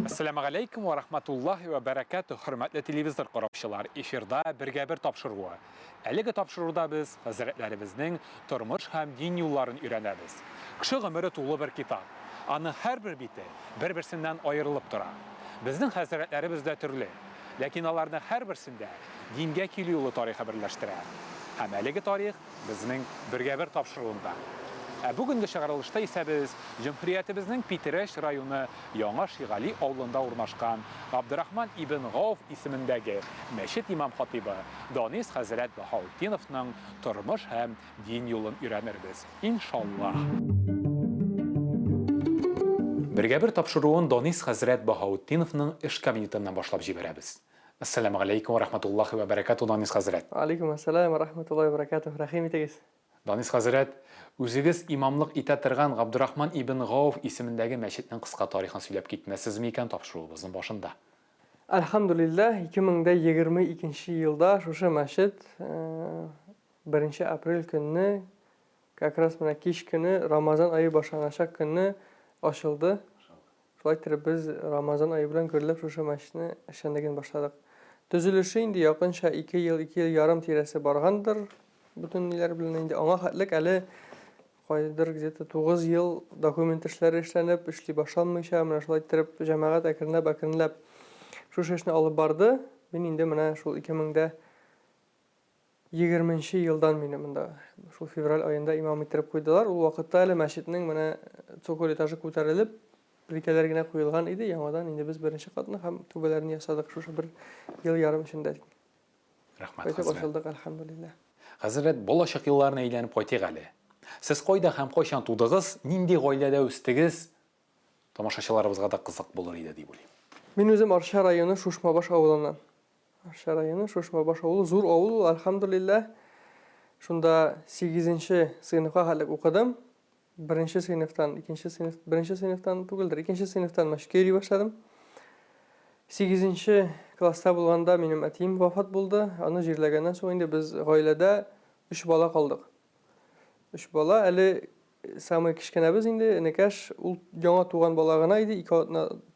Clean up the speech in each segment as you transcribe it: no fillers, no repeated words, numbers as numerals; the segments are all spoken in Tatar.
Assalamu alaikum wa rahmatullahi wa barakatuh. Hürmetli televizor qarapçılar, efirda birgə bir tapşırığı. Әлеге tapşırıqda biz Hazretlerimizin turmuş hem din yollarını öğreniriz. Kışı ömrü tuğlu bir kitap. Anı her bir biti bir-birsinden ayrılıp durar. Bizning Hazretlerimiz de türlü. Lakin onların her birisinde dinge kiliyolu tarihi birleştirer. Hem әлеге tarih bizning birgə bir tapşırığında. Bugünkü çağrılışta ise biz Cumhuriyetimizin Pitereş rayonu Yaڭa Şigali avlunda urnaşkan Abdurrahman ibn Gavf ismindeki Meşit İmam Hatibi Danis Hazret Bahauddinow'ның turmuş hem din yolunu öğreniriz. İnşallah. Birgə bir tapşırığın Danis Hazret Bahauddinow'ның iş kabinetinden başlap jiberemiz. Assalamu alaikum wa rahmatullahi wa barakatuh Danis Hazret. Alaikum assalam wa rahmatullahi wa barakatuh. Rahim etегез. Danis Hazret, o'zingiz imomlik eta turgan Abdurrahman ibn Gavf ismidagi masjidning qisqa tarixini so'ylab ketmasizmi ekan topshirig'imizning boshida? Alhamdulillah 2022-yilda o'sha masjid 1-aprel kuni, как раз mana kech kuni Ramazon oyi boshlanishi kuni ochildi. Shunday qilib biz Ramazon oyi bilan ko'rib o'sha masjidni o'shandan boshladik. Tuzilishi endi yaqincha 2 yil, 2 yil yarim terasi borgandir. Bütün neler bilinende ona hatlık ali qaydır где-то 9 yıl dokument işleri işlenip işli başlanmışa mana şulay ettirip cemaat akrinlab şu işni alıb bardı. Men indi mana şul 2020-yildan meni menda şul fevral ayında imam ettirip qo'ydilar. O vaqtda ali masjidning mana çokol etaji ko'tarilib plitalargina qo'yilgan edi. Yangadan indi biz birinchi qatni ham tubalarini yasadik shu bir yil yarim içinde. Rahmat. Başladık alhamdulillah. Hazret, bolashaq yıllarına aylanib qaytayıq ali. Siz qayda ham qachon tugdingiz, nindi oilada o'sdingiz? Tomoshachilarimizga da qiziq bo'lar edi deb o'ylayman. Men o'zim Arshar rayoni Sho'shmabosh ovulidan. Arshar rayoni Sho'shmabosh ovuli zo'r ovul, alhamdulillah. Shunda 8-sinfga hali o'qidim. 1-sinfdan, 2-sinf, 1-sinfdan tugildir, 2-sinfdan mashqqa yura boshladim. 8-klassda bo'lganda mening atayim vafot bo'ldi. Uni jirlagandan so'ng endi biz oilada 3 bola qoldik. 3 bola, hali samay kichkinamiz endi nikash ul yangi tug'an bolag'ina edi. 2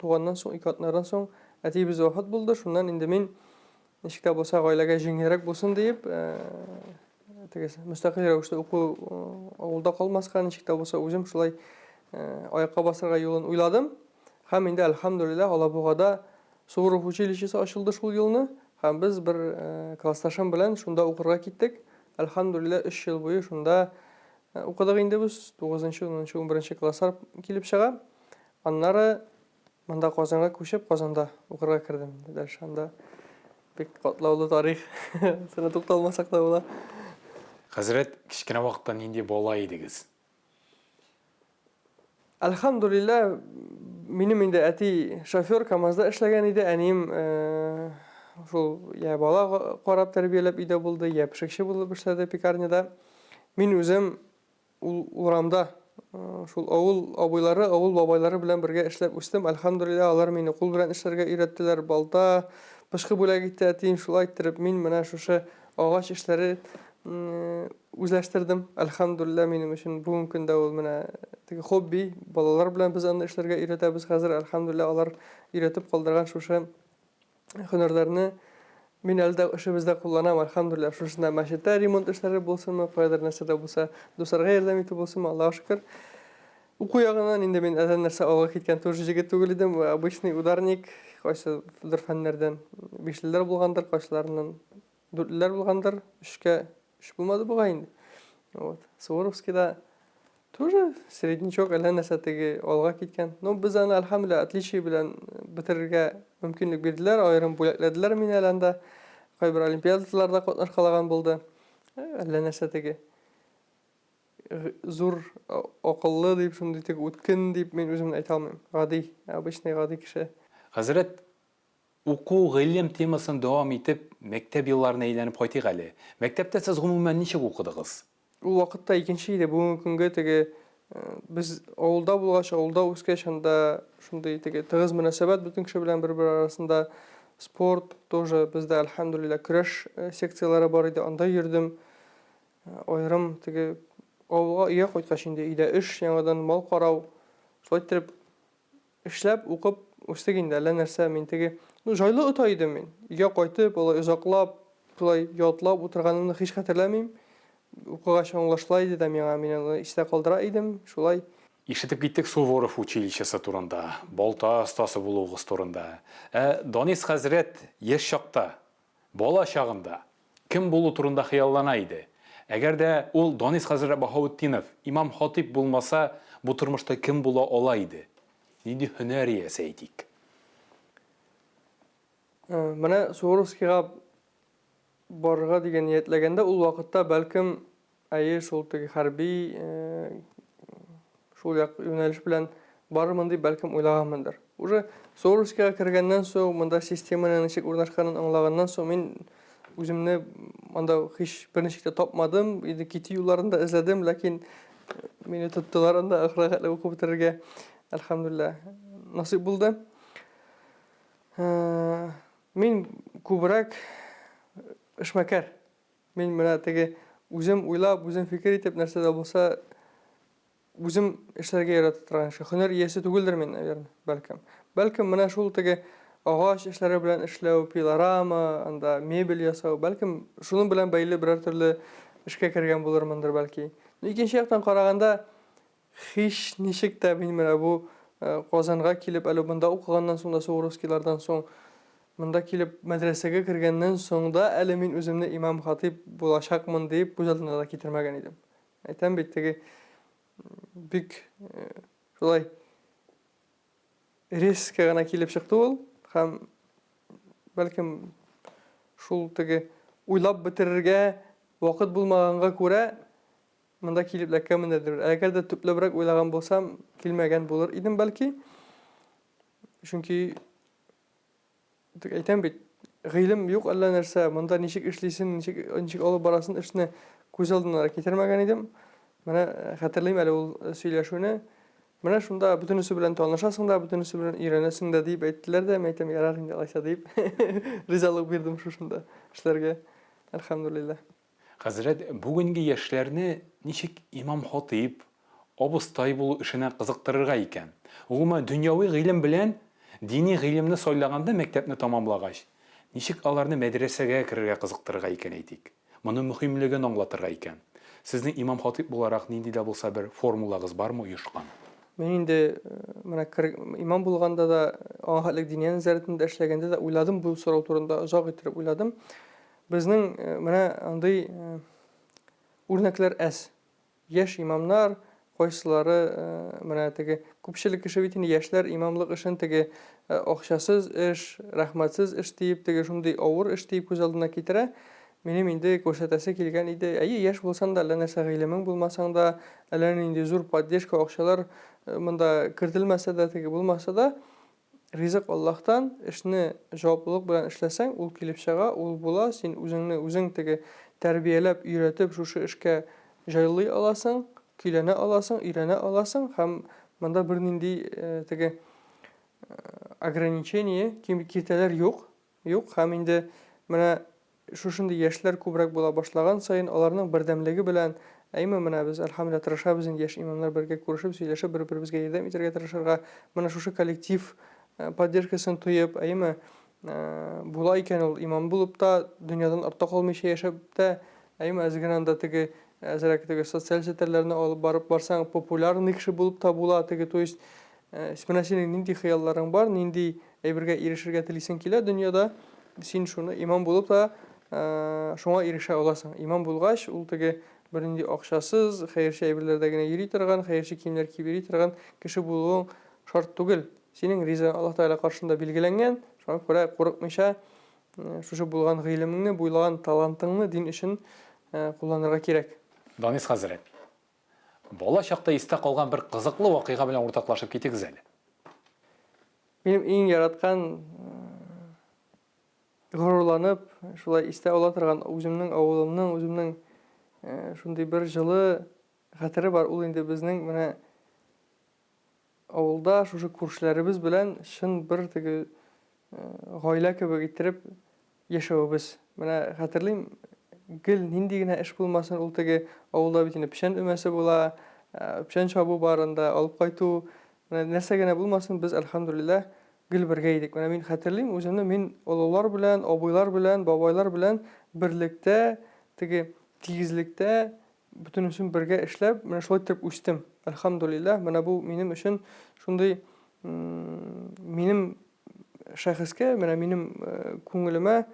tug'andan so'ng, 2 otlardan so'ng atayimiz vafot bo'ldi. Shundan endi men nechta bo'lsa oilaga yengilroq bo'lsin deb, mustaqil ravishda o'quv ovulda qolmasqa nechta bo'lsa o'zim shulay oyoqqa bosirga yo'lini o'yladim. Ham endi alhamdulillah Olabug'ada Suvorov uchilichisi ochildi shu yilni. Ham biz bir klassdashim bilan shunda o'qirga ketdik. Alhamdulillah 3 yil bo'yi shunda o'qidik endi biz 9-10, 11-klasslar kelib chiqa. Anlari menda Qozonga ko'chib, Qozonda o'qirga kirdim. Darshanda bek qatlovli tarix. Sana to'xtalmasak da bo'lar. Hazret, kichkina vaqtda nindi bola edingiz? Alhamdulillah mening endi ati shofyor Kamazda ishlagan edi. Anim shu ya bola qarab tarbiyalab ida bo'ldi, ya pishikchi bo'lib ishladi pekarnyada. Men o'zim uramda shul ovul aboylari, ovul boboylari bilan birga ishlab o'sdim. Alhamdulillah ular meni qo'l bilan ishlarga o'rgatdilar. Balta, pishqi bo'lak etdi atim shulay ayttirib men mana shu og'och ishlari o'zlashtirdim. Alhamdulillah mening uchun bugungi kunda u mana hobbi. Bolalar bilan biz uni ishlarga o'rgatamiz. Hozir alhamdulillah ular o'rgatib qoldirgan shu hunarlarni men alda ishimizda qo'llanaman. Alhamdulillah shunda masjidda remont ishlari bo'lsinmi, qo'yadar narsada bo'lsa, do'stlarga yordam etib bo'lsinmi, Allohga shukr. O'quv yog'idan endi men azal narsa olg'a ketgan to'rjiga tugil edim. Обычный ударник, qaysidir fanlardan 5lar bo'lgandir, qaysilaridan 4lar bo'lgandir. 3 bo'lmadi bu endi. Вот. Suvorovskida тоже среднячок ala narsatagi olg'a ketgan. No biz ana alhamdulillah отличие bilan bitirishga mumkinlik berdilar, ayrim bo'lakladilar meni alanda. Qo'y bir olimpiadalarda qatnashib qolgan bo'ldi. Alla narsatagi zo'r aqlli deb shunday o'tkin deb men o'zimni ayta olmayman. G'odiy, обычный g'odiy kishi. Hazret, o'quv ilm temasini davom etib, maktab yillarini aylanib qaytayıq ali. Maktabda siz umuman necha o'qidingiz? U vaqtda ikkinchi edi. Bugungi kunga biz ovulda bo'lgach, ovulda o'sgach unda shunday tig'iz munosabat butun kishi bilan bir-bir arasida sport, тоже bizda alhamdulillah kurash seksiyalari bor edi. Unda yurdim. Ayrim авылга өйгә кайткач инде өйдә эш, яңадан мал карау, шулай итеп эшләп, укып үстек инде. Әллә нәрсә мин теге, җайлы ота идем мин. Өйгә кайтып, алай озаклап, шулай ятлап утырганымны һич хәтерләмим. Укыгач аңлашыла иде дә миңа, мин аны истә калдыра идем. Шулай Ишетеп киттек Суворов училищесы турында, Балта остасы булуыгыз турында. Данис хәзрәт яшь чакта, бала чагында кем булу турында хыяллана иде? Әгәр дә ул Данис хәзрәт Баһаутдинов, имам хатип булмаса, бу тормышта кем була ала иде? Нинди һөнәр иясе әйтик? менә Суворовскийга барырга дигән ниятләгәндә, ул вакытта бәлкем шул теге хәрби шул як юнәлеш белән барырмын дип бәлкем уйлаганмындыр. Уже Суворовскийга кергәннән соң, монда системаның ничек урнашканын аңлаганнан соң, мин үземне монда һич берничек тә тапмадым. Инде китү юлларында эзләдем, ләкин мине тоттылар анда ахырга укып бетерергә. Әлхәмдүлилләh, насыйп булды. Мин күбрәк эшмәкәр. Мин менә теге үзем уйлап, үзем фикер итеп нәрсә дә булса, үзем эшләргә яратып торган эше. Һөнәр иясе түгелдер мин, наверное, бәлкем. Бәлкем менә шул теге агач эшләре белән эшләү, пилорама, анда мебель ясау, бәлкем шуның белән бәйле берәр төрле эшкә кергән булырмындыр бәлки. Икенче яктан караганда, һич ничек тә мин менә бу Казанга килеп, әле монда укыганнан соң да Суворовскийлардан соң, монда килеп мәдрәсәгә кергәннән соң да әле мин үземне имам хатип булачакмын дип күз алдына да китермәгән идем. Әйтәм бит, теге бик шулай рискка гына килеп чыкты ул, һәм бәлкем шул теге уйлап бетерергә вакыт булмаганга күрә монда килеп ләккәмендер. Әгәр дә төплебрәк уйлаган булсам, килмәгән булыр идем бәлки. Чөнки әйтәм бит, гыйлем юк әллә нәрсә, монда ничек эшлисен, ничек алып барасын эшне күз алдына китермәгән идем. Менә хәтерлим әле ул сөйләшүне. Менә шунда бөтенесе белән танышасың да, бөтенесе белән өйрәнәсең дә дип әйттеләр дә, мәйтәм ярар инде алайса дип ризалык бирдем шушында эшләргә. Әлхәмдүлилләh. Хәзрәт, бүгенге яшьләрне ничек имам хатип, абыстай булу эшенә кызыктырырга икән? Гомумән дөньяви гыйлем белән дини гыйлемне сайлаганда мәктәпне тамамлагач, ничек аларны мәдрәсәгә керергә кызыктырырга икән әйтик? Моның мөһимлеген аңлатырга икән. Сезнең имам хатип буларак нинди дә булса бер формулагыз бармы оешкан? Мин инде менә имам булганда да, аңа хәтлек дини нәзәрәтендә эшләгәндә дә уйладым, бу сорау турында озак итеп уйладым. Безнең менә андый үрнәкләр әз. Яшь имамнар, кайсылары менә теге күпчелек кеше бит инде яшьләр имамлык эшен теге акчасыз эш, рәхмәтсез эш дип, теге шундый авыр эш дип күз алдына китерә. Минем инде күрсәтәсе килгән иде. Яшь булсаң да, әллә нәрсә гыйлемең булмасаң да, әллә нинди зур поддержка акчалар монда кертелмәсә дә, теге булмаса да, ризык Аллаһтан, эшне җаваплылык белән эшләсәң, ул килеп чыга, ул була, син үзең теге тәрбияләп, өйрәтеп шушы эшкә җайлый аласың, көйләнә аласың, өйрәнә аласың, һәм монда бернинди теге ограничение, киртәләр юк, һәм инде менә шушындый яшьләр күбрәк була башлаган саен, аларның бердәмлеге белән, менә без әлхәмдүлилләh тырышабыз инде яшь имамнар бергә күрешеп, сөйләшеп, бер-беребезгә ярдәм итәргә тырышырга, менә шушы коллектив поддержкасын тоеп, була икән ул имам булып та, дөньядан артта калмыйча яшәп тә, әзгән анда теге әзрәк теге социаль сәтерләрне алып барып барсаң, популярный кеше булып та була, теге, то есть, менә синең нинди хыялларың бар, нинди әйбергә ирешергә телисең килә дөньяда, син шуны имам булып та шуңа ирешә аласың. Имам булгач, ул теге бернинди акчасыз, хәерче әйберләрдә генә йөри торган, хәерче киемнәр киеп йөри торган кеше булуың шарт түгел. Синең риза Аллаһ Тәгалә каршында билгеләнгән, шуңа күрә курыкмыйча шушы булган гыйлемеңне, буйлаган талантыңны дин өчен кулланырга кирәк. Данис хәзрәт, бала чакта истә калган бер кызыклы вакыйга белән уртаклашып китегез әле. Минем иң яраткан горурланып, шулай истә ала торган үземнең авылымның, үземнең шундый бер җылы хәтере бар. Ул инде безнең менә авылда шушы күршеләребез белән шын бер теге гаилә кебек иттереп яшәүбез. Менә хәтерлим, гел нинди генә эш булмасын, ул теге авылда бит инде печән өмәсе була, печән чабу барында, алып кайту, нәрсә генә булмасын, без альхамдулилlah гел бергә идек. Менә мин хәтерлим, үземне мин олылар белән, абыйлар белән, бабайлар белән берлектә, теге тигезлектә бөтенесен бергә эшләп, менә шулай итеп үстем. Альхамдулилlah, менә бу минем өчен шундый минем шәхескә, менә минем күңелемә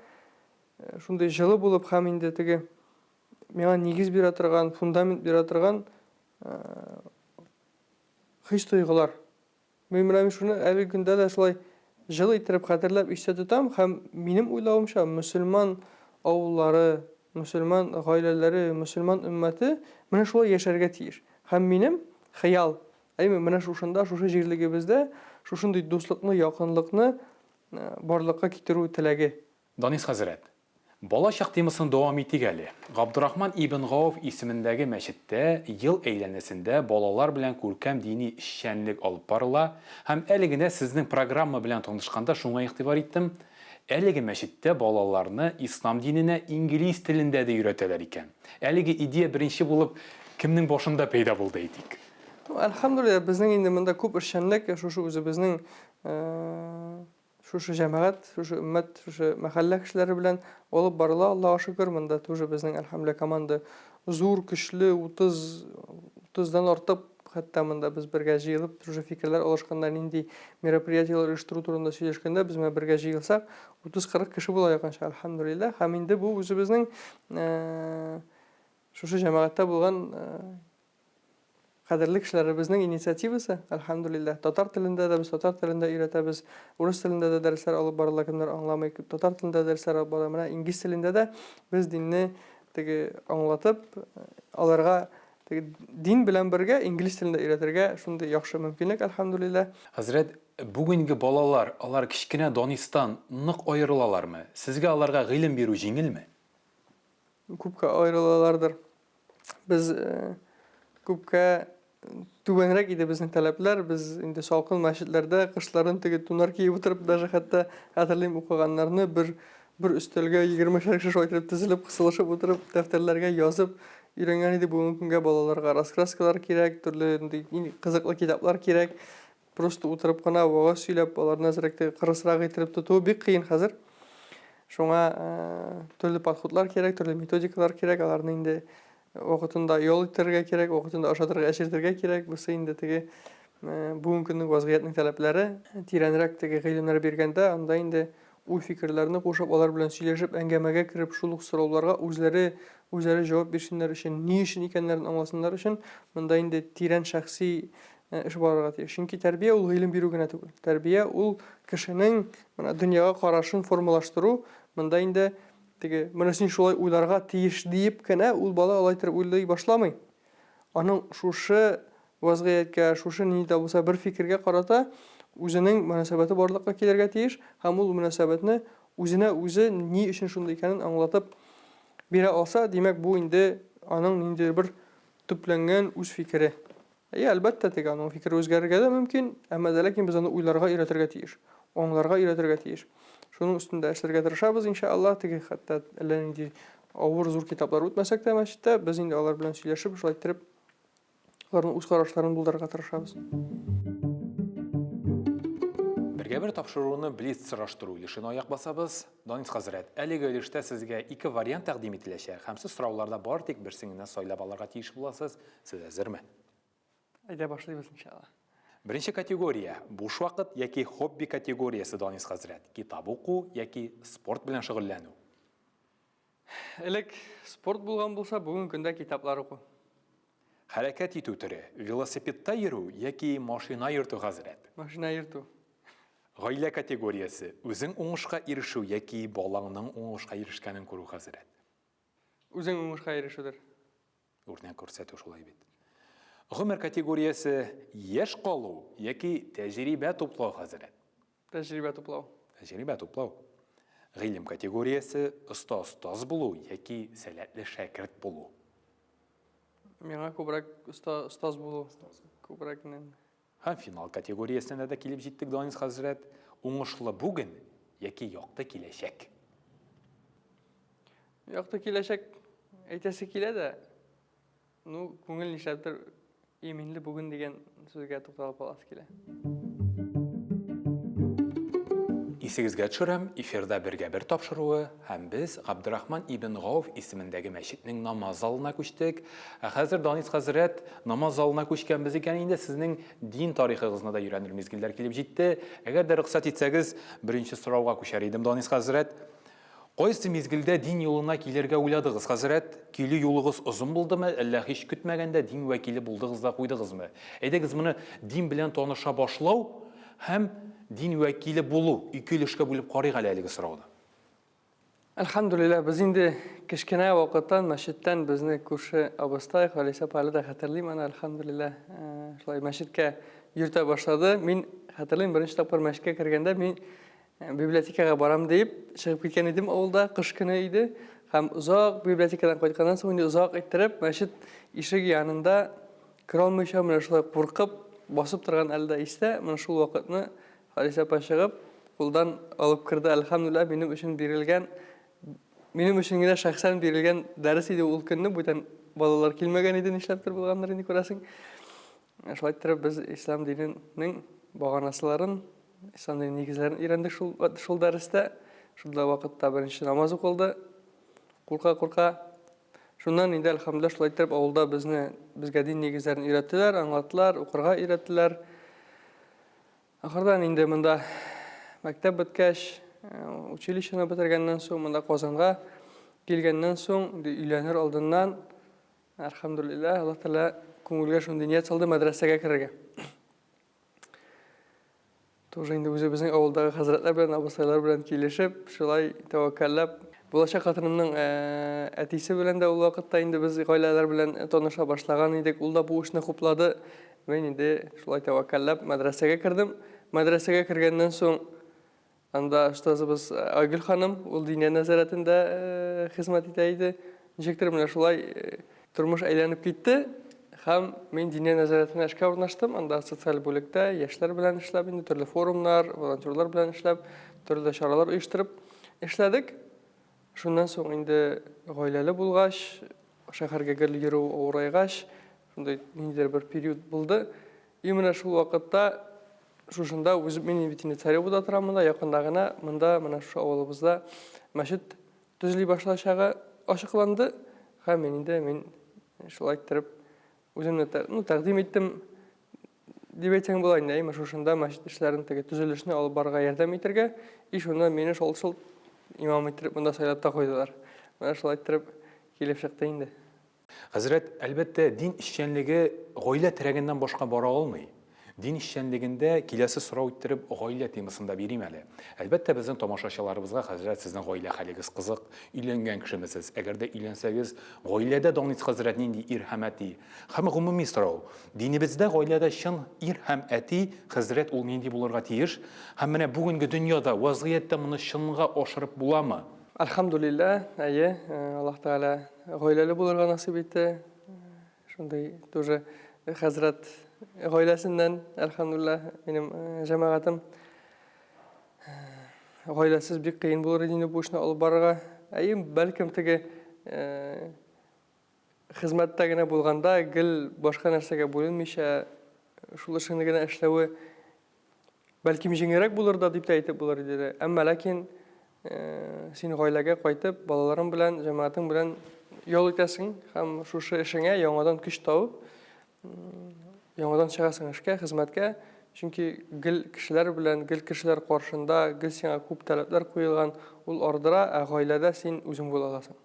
шундый җылы булып һәм инде теге миңа нигез бирә торган, фундамент бирә торган хис тойгылар. Мин шуны әлеге көндә дә шулай җылы иттереп хәтерләп истә тотам һәм минем уйлавымча мөселман авыллары, мөселман гаиләләре, мөселман өммәте менә шулай яшәргә тиеш. Һәм минем хыял, менә шушында, шушы җирлегебездә шушындый дуслыкны, якынлыкны барлыкка китерү теләге. Данис хәзрәт, балачак темасын дәвам итик әле. Габдурахман ибн Гауф исемендәге мәчеттә ел әйләнәсендә балалар белән күркәм дини эшчәнлек алып барыла. Һәм әле генә сезнең программа белән танышканда шуңа игътибар иттем. Әлеге мәчеттә балаларны ислам диненә инглиз телендә дә өйрәтәләр икән. Әлеге идея беренче булып кемнең башында пәйда булды әйтик? Альхамдулилlah, безнең инде монда күп эшчәнлек, шушы үзебезнең шушы җәмәгать, шушы өммәт, шушы мәхәллә кешеләре белән алып барыла. Аллаһка шөкер, монда тоже безнең альхамдулилlah команда зур, көчле, 30-дан артып, хәтта монда без бергә җыелып, шушы фикерләр алышканда, нинди мероприятиялар оештыру турында сөйләшкәндә, без менә бергә җыелсак, 30-40 кеше була якынча, альхамдулилlah. Һәм инде бу үзебезнең шушы җәмәгатьтә булган кадерле кешеләребезнең инициативасы, альхамдулилlah. Татар телендә дә без татар телендә өйрәтәбез, урыс телендә дә дәресләр алып барыла, кемнәр аңламый, татар телендә дәресләр алып барыла. Менә инглиз телендә дә без динне теге аңлатып, аларга теге дин белән бергә инглиз телендә өйрәтергә шундый яхшы мөмкинлек, альхамдулилlah. Хәзрәт, бүгенге балалар, алар кичкенә Данистан нык аерылалармы? Сезгә аларга гыйлем бирү җиңелме? Күпкә аерылалардыр. Без күпкә түбәнрәк иде безнең таләпләр. Без инде салкын мәчетләрдә кышларын теге тунар киеп утырып, даже хәтта хәтерлим укыганнарны бер өстәлгә 20 кеше шайтырып тезелеп, кысылышып утырып, дәфтәрләргә язып өйрәнгән иде. Бүгенге көнгә балаларга раскраскалар кирәк, төрле кызыклы китаплар кирәк. Просто утырып кына вагыз сөйләп, аларны әзрәк кырысрак итеп тоту бик кыен хәзер. Шуңа төрле подходлар кирәк, төрле методикалар кирәк. Аларны инде вакытында ял итәргә кирәк, вакытында ашатырга, эчертергә кирәк. Бусы инде теге бүгенге көннең вазгыятьнең таләпләре, тирәнрәк теге гыйлемнәр биргәндә, анда инде уй фикерләрне кушып, алар белән сөйләшеп, әңгәмәгә кереп, шул ук сорауларга үзләре җавап бирсеннәр өчен, ни өчен икәннәрен аңласыннар өчен, монда инде тирән шәхси эш барырга тиеш. Чөнки тәрбия ул гыйлем бирү генә түгел. Тәрбия ул кешенең дөньяга карашын формалаштыру. Монда инде теге менә син шулай уйларга тиеш диеп кенә ул бала алай торып уйлый башламый. Аның шушы вазгыятькә, шушы нидә булса бер фикергә карата үзенең мөнәсәбәте барлыкка килергә тиеш һәм ул мөнәсәбәтне үзенә үзе ни өчен шундый икәнен аңлатып бирә алса, димәк бу инде аның ниндидер бер төпләнгән үз фикере. Әлбәттә теге аның фикере үзгәрергә дә мөмкин, әмма ләкин без аны уйларга өйрәтергә тиеш, аңларга өйрәтергә тиеш. Шуның өстендә эшләргә тырышабыз иншаллах. Теге хәтта әллә нинди авыр зур китаплар үтмәсәк тә мәчеттә, без инде алар белән сөйләшеп, шулай итеп аларның үз карашларын булдырырга тырышабыз. Бергә бер тапшыруны блиц сораштыру өлешен аяк басабыз. Данис хәзрәт, әлеге өлештә сезгә 2 вариант тәкъдим ителәчәк. Һәм сез сорауларда бар тик берсен генә сайлап алырга тиеш буласыз. Сез әзерме? Әйдә башлыйбыз иншаллах. Беренче категория буш вакыт яки хобби категориясе, Данис хәзрәт. Китап уку яки спорт белән шөгыльләнү. Элек спорт булган булса, бүген көндә китаплар уку. Хәрәкәт итү төре, велосипедта йөрү яки машина йөртү, хәзрәт. Машина йөртү. Гаилә категориясе, үзең уңышка ирешү яки балаңның уңышка ирешкәнен күрү, хәзрәт. Үзең уңышка ирешүдер. Үрнәк күрсәтү шулай бит. Гомер категориясе, яшь калу яки тәҗрибә туплау, хәзрәт. Тәҗрибә туплау. Тәҗрибә туплау. Гыйлем категориясе, остаз булу яки сәләтле шәкерт булу. Миңа күбрәк остаз булу. Күбрәк нен. Һәм финал категориясенә дә килеп җиттек, Данис хәзрәт. Уңышлы бүген яки якты киләчәк. Якты киләчәк Әйтәсе килә дә, күңел нишләптер именле бүген дигән сүзгә тукталып аласы килә. Исегезгә төшерәм, эфирда бергә-бер тапшыруы һәм без Габдрахман ибн Гауф исемендәге мәчетнең намаз залына күчтек. Хәзер Данис хәзрәт намаз залына күчкәнбез икән инде сезнең дин тарихыгызны да өйрәнер мизгелләр килеп җитте. Әгәр дә рөхсәт итсәгез, беренче сорауга күчәр идем, Данис хәзрәт. Кайсы мизгелдә дин юлына килергә уйладыгыз, хәзрәт? Килү юлыгыз озын булдымы, әллә һич көтмәгәндә дин вәкиле булдыгыз да куйдыгызмы? Әйдәгез моны дин белән таныша башлау һәм дин вәкиле булу ике өлешкә бүлеп карыйк әлеге сорауны. Әлхәмдүлилләһ, без инде кечкенә вакыттан мәчеттән безне күрше абыстай Халисә апалы да хәтерлим аны, әлхәмдүлилләһ. Шулай мәчеткә йөртә башлады. Мин хәтерлим, беренче тапкыр мәчеткә кергәндә мин библиотекага барам дип чыгып киткән идем, авылда кыш көне иде. Һәм узак библиотекадан кайтканнан соң узак иттереп мәчет ишеге янында кира алмыйча менә шулай куркып басып торган әлдә истә, менә шул вакытны Халисә апа чыгып, кулдан алып кирде. Әлхәмдүлилләһ, минем өчен бирелгән, минем өчен генә шәхсән бирелгән дәрес иде ул көнне. Бүтән балалар килмәгән иде, нишләптер булганнар инде күрәсең. Шулай иттереп без ислам диненең баганасыларын, ислам диненең нигезләрен өйрәндек шул дәрестә. Шунда вакытта беренче намаз укылды. Курка-курка. Шуннан инде әлхәмдүлилләһ шулай иттереп авылда безгә дин нигезләрен өйрәттеләр, аңлаттылар, укырга өйрәттеләр. Ахырдан инде монда мәктәп беткәч, училищены бетергәннән соң, монда Казанга килгәннән соң, өйләнер алдыннан, әлхәмдүлилләһ, Аллаһ Тәгалә күңелгә шундый ният салды мәдрәсәгә керергә. Тоже инде үзебезнең авылдагы хәзрәтләр белән, абысайлар белән килешеп, шулай тәвәккәлләп, булачак хатынымның әтисе белән дә ул вакытта инде без гаиләләр белән таныша башлаган идек. Ул да бу эшне хуплады. Мен инде шулай тәвәккәлләп мәдрәсәгә кердем. Мәдрәсәгә кергәннән соң анда остазыбыз Айгөл ханым, ул диния нәзарәтендә хезмәт итә иде. Ничектер менә шулай тормыш әйләнеп китте. Һәм мин диния нәзарәтенә эшкә урнаштым. Анда социаль бүлектә яшьләр белән эшләп, инде төрле форумнар, волонтерлар белән эшләп, төрле чаралар оештырып эшләдек. Шуннан соң инде гаиләле булгач, шәһәргә гел йөрү авырайгач, шундай ниндидер бер период булды. И менә шул вакытта шушында үзем мин бит инде Царевуда торам, монда якында гына, монда менә шу авылыбызда мәчет төзели башлачагы ачыкланды. Һәм мин шулай иттереп үземне тәкъдим иттем дип әйтсәң була инде. Шушында мәчет эшләрен теге төзелешне алып барырга ярдәм итәргә, и шунда мине шул имам иттереп монда сайлап та куйдылар. Менә шулай иттереп килеп чыкты инде. Хәзрәт, әлбәттә, дин эшчәнлеге гаилә терәгеннән башка бара алмый. Дин эшчәнлегендә киләсе сорау иттереп гаилә темасында бирим әле. Әлбәттә, безнең тамашачыларыбызга, хәзрәт, сезнең гаилә хәлегез кызык, өйләнгән кешемесез. Әгәр дә өйләнсәгез, гаиләдә Данис хәзрәт нинди ир һәм әти? Һәм гомуми сорау. Динебездә гаиләдә чын ир һәм әти, хәзрәт, ул нинди булырга тиеш? Һәм менә бүгенге дөньяда вазгыятьтә моны чынга ашырып буламы? Әлхәмдүлилләһ, әйе, Аллаһ Тәгалә гаиләле булырга насыйп итте. Шундый тоже хәзрәт гаиләсеннән, әлхәмдүлилләһ, минем җәмәгатем гаиләсез бик кыен булыр иде бу эшне алып барырга. Әйе, бәлкем теге хезмәттә генә булганда, гел башка нәрсәгә бүленмичә шул эшне генә эшләве бәлкем җиңелрәк булыр да дип тә әйтеп булыр иде. Әмма ләкин син гаиләгә кайтып, балаларың белән, җәмәгатең белән ял итәсең һәм шушы эшеңә яңадан көч табып, яңадан чыгасың эшкә, хезмәткә. Чөнки гел кешеләр белән, гел кешеләр каршында, гел сиңа күп таләпләр куелган, ул ардыра, ә гаиләдә син үзең була аласың.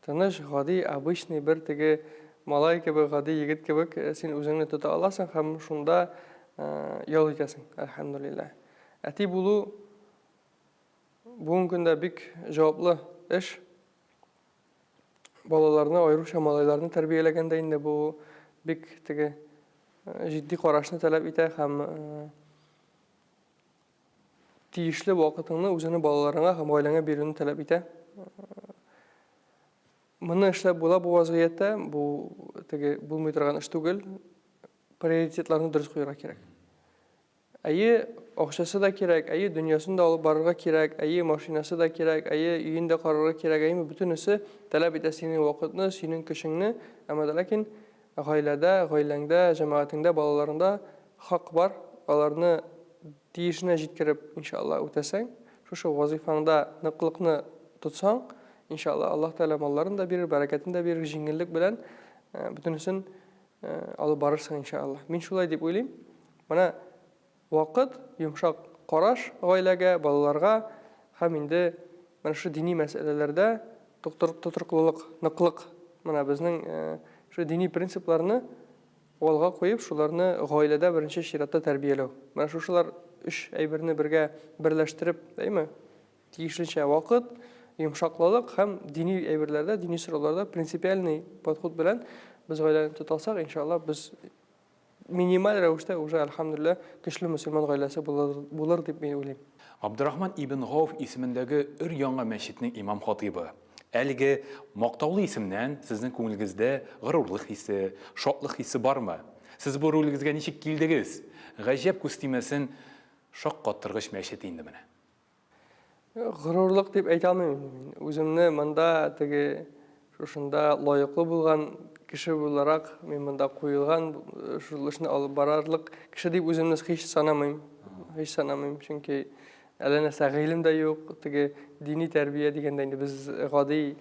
Тыныч, гади, обычный бер теге малай кебек, гади егет кебек син үзеңне тота аласың һәм шунда ял итәсең, әлхәмдүлилләһ. Әти булу бүгенге көндә бик җаваплы эш. Балаларны, аеруча малайларны тәрбияләгәндә инде бу бик теге җитди карашны таләп итә һәм тиешле вакытыңны үзеңнең балаларыңа һәм гаиләңә бирүне таләп итә. Моны эшләп була бу вазгыятьтә, бу теге булмый торган эш түгел. Приоритетларны дөрес куярга кирәк. Әйе, акчасы да кирәк, әйе, дөньясын да алып барырга кирәк, әйе, машинасы да кирәк, әйе, өен дә карарга кирәк, әйе, бөтенесе таләп итә синең вакытны, синең көчеңне, әмма ләкин гаиләдә, гаиләңдә, җәмәгатеңдә, балаларыңда хак бар, аларны тиешенә җиткереп, иншалла, үтәсәң, шушы вазифаңда ныклыкны тотсаң, иншалла, Аллаһ Тәгалә малларын да бирер, бәрәкәтен дә бирер, җиңеллек белән бөтенесен алып барырсың, иншалла. Мин шулай дип уйлыйм. Менә вакыт, йомшак караш гаиләгә, балаларга һәм инде менә шу дини мәсьәләләрдә тотрыклылык, ныклык, менә безнең шу дини принципларны алга куеп, шуларны гаиләдә беренче чиратта тәрбияләү. Менә шушылар үч әйберне бергә берләштереп, әйме? Тиешлечә вакыт, йомшаклылык һәм дини әйберләрдә, дини сорауларда принципиальный подход белән без гаиләне тоталсак, иншалла, без минималь рәвештә уже, альхамдулилlah, көчле мөселман гаиләсе булыр дип мин уйлыйм. Абдурахман ибн Гауф исемендәге өр-яңа мәчетнең имам хатибы. Әлеге мактаулы исемнән сезнең күңелегездә горурлык хисе, шатлык хисе бармы? Сез бу ролегезгә ничек килдегез? Гаҗәп күстимәсен шаккаттыргыч мәчет инде менә. Горурлык дип әйтә алмыйм. Үземне монда теге шушында лаеклы булган кеше буларак, мин монда куелган, шул эшне алып барарлык кеше дип үземне һич санамыйм. Һич санамыйм, чөнки әле нәрсә гыйлем дә юк, теге дини тәрбия дигәндә инде без гади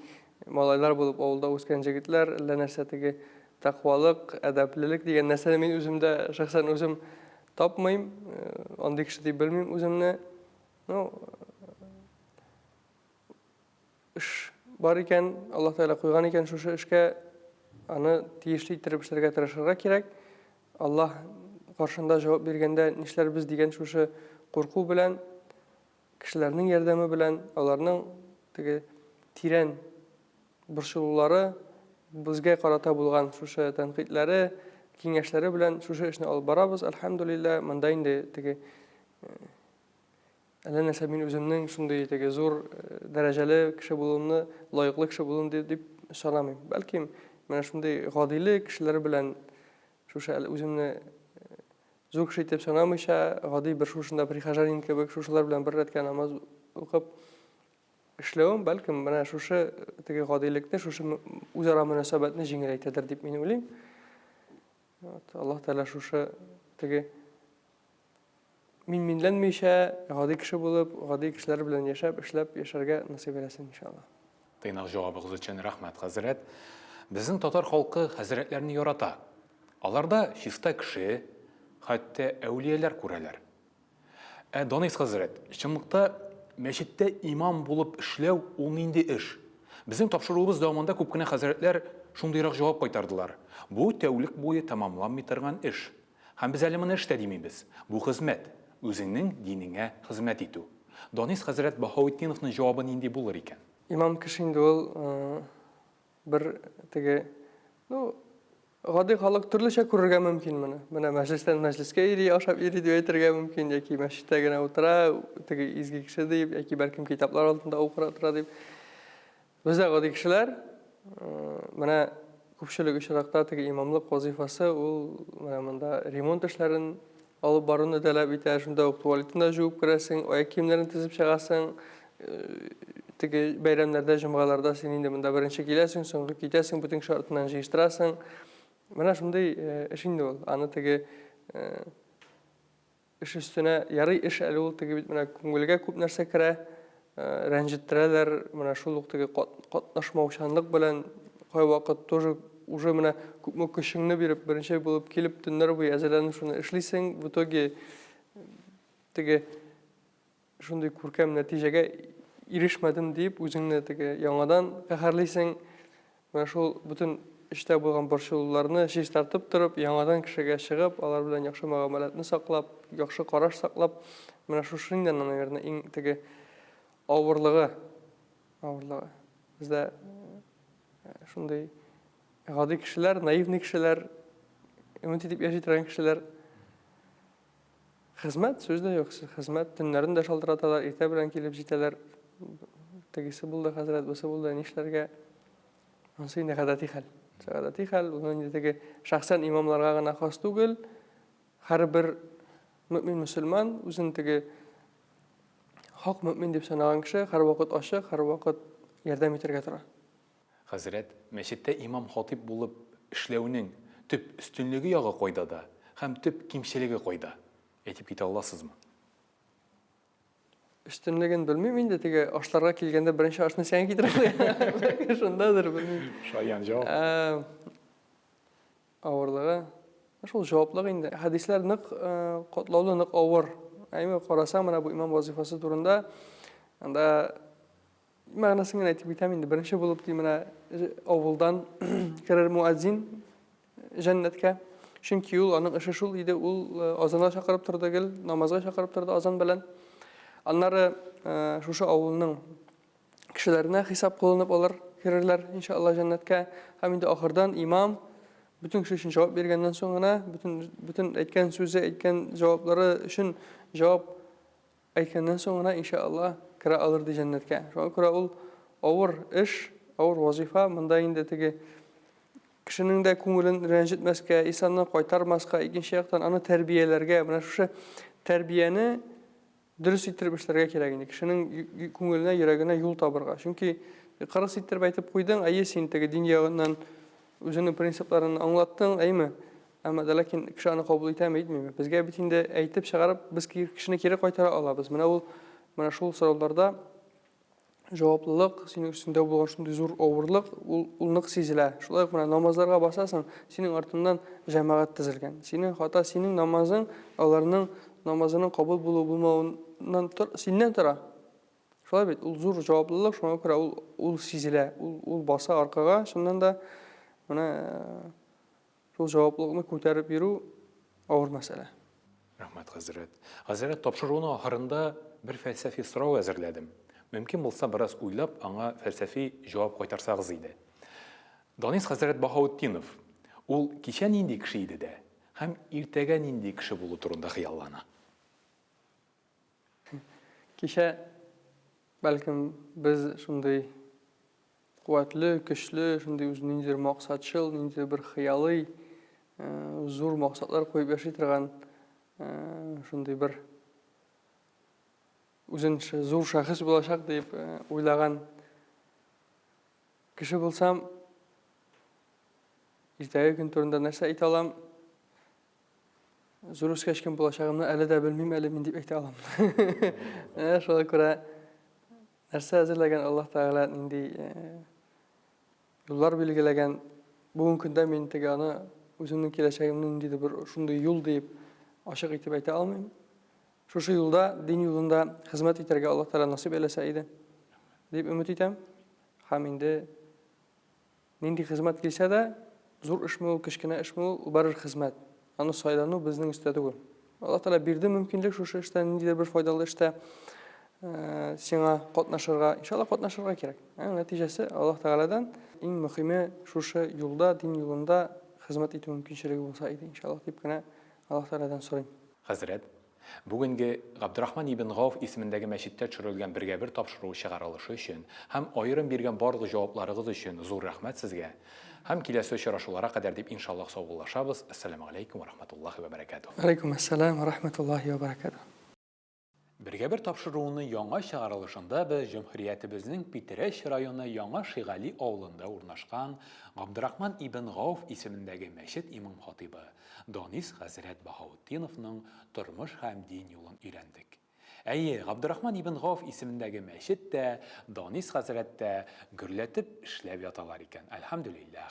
малайлар булып авылда үскән җегетләр, әле нәрсә теге тақвалык, әдәплелек дигән нәрсәне мин үземдә шәхсән үзем тапмыйм, андый кеше дип белмим үземне. Ну, эш бар икән, Аллаһ Тәгалә куйган икән шушы эшкә, аны тиешле иттереп эшләргә тырышырга кирәк. Аллаһ каршында җавап биргәндә нишләрбез дигән шушы курку белән, кешеләрнең ярдәме белән, аларның теге тирән борчылулары, безгә карата булган шушы тәнкыйтьләре, киңәшләре белән шушы эшне алып барабыз. Альхамдулилlah, монда инде теге әле нәрсә мин үземнең шундый теге зур дәрәҗәле кеше булуымны, лаеклы кеше булуым дип санамыйм. Бәлки, менә шундый гадиле кешеләр белән шушы үземне зур кеше итеп санамыйча, гади бер шушында прихожанин кебек шушылар белән бер рәткә намаз укып эшләвем, бәлки, менә шушы теге гадилекне, шушы үзара мөнәсәбәтне җиңеләйтәдер дип мин уйлыйм. Аллаһ Тәгалә шушы теге минләнмичә, гади кеше булып, гади кешеләр белән яшәп, эшләп, яшәргә насыйп итсен, иншалла. Тыйнак җавабыгыз өчен рәхмәт, хәзрәт. Безнең татар халкы хәзрәтләрне ярата. Аларда чиста кеше, хәтта әүлияләр күрәләр. Данис хәзрәт, чынлыкта мәчеттә имам булып эшләү ул нинди эш? Безнең тапшыруыбыз дәвамында күп кенә хәзрәтләр шундыйрак җавап кайтардылар. Бу тәүлек буе тәмамланмый торган эш. Һәм без әле моны эш тә димибез. Бу хезмәт, үзеңнең динеңә хезмәт итү. Данис хәзрәт Баһаветдиновның җавабы нинди булыр икән? Имам кеше инде ул бер теге, ну, гади халык төрлечә күрергә мөмкин моны. Менә мәҗлестән мәҗлескә йөри, ашап йөри дип әйтергә мөмкин, яки мәчеттә генә утыра, теге изге кеше дип, яки бәлкем китаплар алтында укыра тора дип. Без дә гади кешеләр, менә күпчелек очракта теге имамлык вазифасы ул менә монда ремонт эшләрен алып баруны таләп итә, шунда ук туалетында җуып керәсең, аяк киемнәрен тезеп чыгасың, теге бәйрәмнәрдә, җомгаларда син инде монда беренче киләсең, соңгы китәсең, бүтән шартынан җыештырасың. Менә шундый эш инде ул. Аны теге эш өстенә ярый эш әле ул теге бит менә күңелгә күп нәрсә керә, рәнҗеттерәләр, менә шул ук теге катнашмаучанлык белән кайвакыт тоже уже менә күпме көчеңне биреп, беренче булып килеп, төннәр буе әзерләнеп шуны эшлисең, в итоге теге шундый күркәм нәтиҗәгә ирешмәдем дип, үзеңне теге яңадан каһәрлисең. Менә шул бүтән эштә булган борчылуларны чист тартып торып, яңадан кешегә чыгып, алар белән яхшы мөгамәләтне саклап, яхшы караш саклап, менә шушында, наверное, иң теге авырлыгы. Бездә шундый гади кешеләр, наивный кешеләр, өмет итеп яши торган кешеләр хезмәт, сүз дә юк, хезмәт, төннәрен дә шалтыраталар, иртә белән килеп җитәләр. Тегесе булды, хәзрәт, бусы булды, нишләргә? Ансы инде гадәти хәл. Гадәти хәл, ул инде теге шәхсән имамларга гына хас түгел, һәрбер Mümin Müslüman özün tege hak mümin dip sanagan kişi her vakit aşık, her vakit yardım eterge tora. Hazret, meşitte imam hatip bulup işlevinin tüp üstünlüğü yağı koyda da, hem tüp kimşeligi koyda. Etip kite alasızmı? Üstünlüğün bilmeyeyim, indi tege aşlarga kilgende birinci aşını sen gitirip şundadır bilmeyeyim. Şayan cevap. Ağırlığı, şol cevaplığı indi. Hadisler nık qotlaulu nık ağır. Aymi qarasam mana bu imam vazifası turunda anda ma'nasını aytib bitem indi. Birinchi bo'lib mana avuldan kirar muazzin jannatga. Chunki ul aning ishi shul edi, ul azonga chaqirib turdi, gel namozga chaqirib turdi azon bilan. Anlari shu avulning kishilarına hisob qilinib olar kirarlar inshaalloh jannatga. Ham endi oxirdan imam bütün kişi için cevap vergenden sonra bütün aytgan so'zi, aytgan javoblari uchun javob aytgandan sonra inshaalloh kira olurdi jannatga. Shunga ko'ra ul og'ir ish, og'ir vazifa, bunda endi tege kishining de ko'nglini ranjitmasga, insonni qaytarmasga, ikkinchi yoqdan ana tarbiyalarga, mana shu tarbiyani durust yetirib ishlarga kerak edi. Kishining ko'nglina, yuragina yo'l topirga. Chunki qarz yetirib aytib qo'yding, ayy sen tege din yog'idan özünün prinsiplerini anlattın, aymi? Ama da lakin kişi onu kabul etmeydi. Bizge bitinde aytib çıkarıp biz kişini kere qaytara alabız. Mana şol sorularda cavaplılık, senin üstünde bulgan şunday zor ağırlık, ulnuq sezile. Şolay mana namazlarga basasan, senin artından cemaat tizilgen. Senin hata senin namazın, onlarının namazının kabul bulup bulmağından senden tora. Şolay bit, ul zor cavaplılık, şuna göre ul sezile, ul basa arkaga, şundan da mana şol cavaplılıqni ko'tarib yürü ağır mesele. Rahmat Hazret. Hazret, topşuruğunun ahırında bir felsefi sırav hazırladım. Mümkün olsa biraz uylap, ana felsefi cevap koytarsağız idi. Danis Hazret Bahautdinov, ol kişen indi kişi idi de, hem irtegen indi kişi bulu turunda hıyallana. Kişe, belkim biz şunday quvvatli, kuchli, shunday o'zining maqsadchil, bir xiyoliy, zo'r maqsadlar qo'yib yashay turgan shunday bir o'zini zo'r shaxs bo'lashaq deb o'ylagan kishi bo'lsam, ertaga kun turida narsa ayta olam. Zo'r o'skashgan bo'lashagimni hali da bilmayman, hali men deb ayta olam. Shunga ko'ra narsa hazırlagan Alloh taolo endi yollar belgilagan bugungi kunda men tegani o'zimning kelajagimni dedi bir shunday yo'l deb ochiq aytib ayta olmayman. Shu yo'lda, din yo'lida xizmat etarga Alloh taolo nasib etsa edi deb umid etaman. Ham endi nindi xizmat kelsa-da, zo'r ishmi, kichkina ishmi, u barir xizmat. Ani soylanu bizning ustida bo'l. Alloh taolo berdi mumkinlik shu ishda nindi bir foydali ishda senga qatnashirga, inshaalloh qatnashirga kerak. Natijasi Alloh taoladan eng muhimi shu yo'lda, din yo'lida xizmat etib mumkinchiligi bo'lsa edi, inshaalloh debgina Alloh taoladan so'rayman. Hazret, bugungi Abdurrahman ibn G'avf ismindagi masjidda tushirilgan birga bir topshiruv chiqarilishi uchun ham ayrim bergan barliq javoblaringiz uchun zo'r rahmat sizga. Ham kelasi uchrashuvlarga qadar deb inshaalloh sog'lashamiz. Assalomu alaykum va rahmatullohi va barakatuh. Alaykum assalom va rahmatullohi va barakatuh. Birga bir topşırığının yanğa çıkarılışında biz Cumhuriyetimizin Pitereş rayonu Yanğa Şigali avlunda urnaşkan Abdurrahman ibn G'avf ismindagi meşit imam hatibi Danis Hazret Bahaudinovning turmush ham din yo'lini öğrendik. Ayy, Abdurrahman ibn G'avf ismindagi meşit de Danis Hazret de gürletib ishlab yotalar ekan. Alhamdulillah.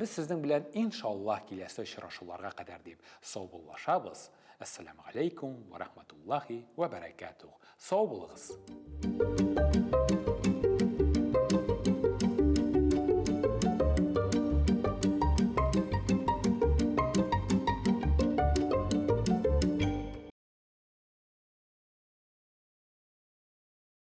Biz sizning bilan inshaalloh kelasi uchrashuvlarga qadar deb sog'lashamiz. Assalomu alaykum va rahmatullohi va barakatuh. Sog' bo'linglar.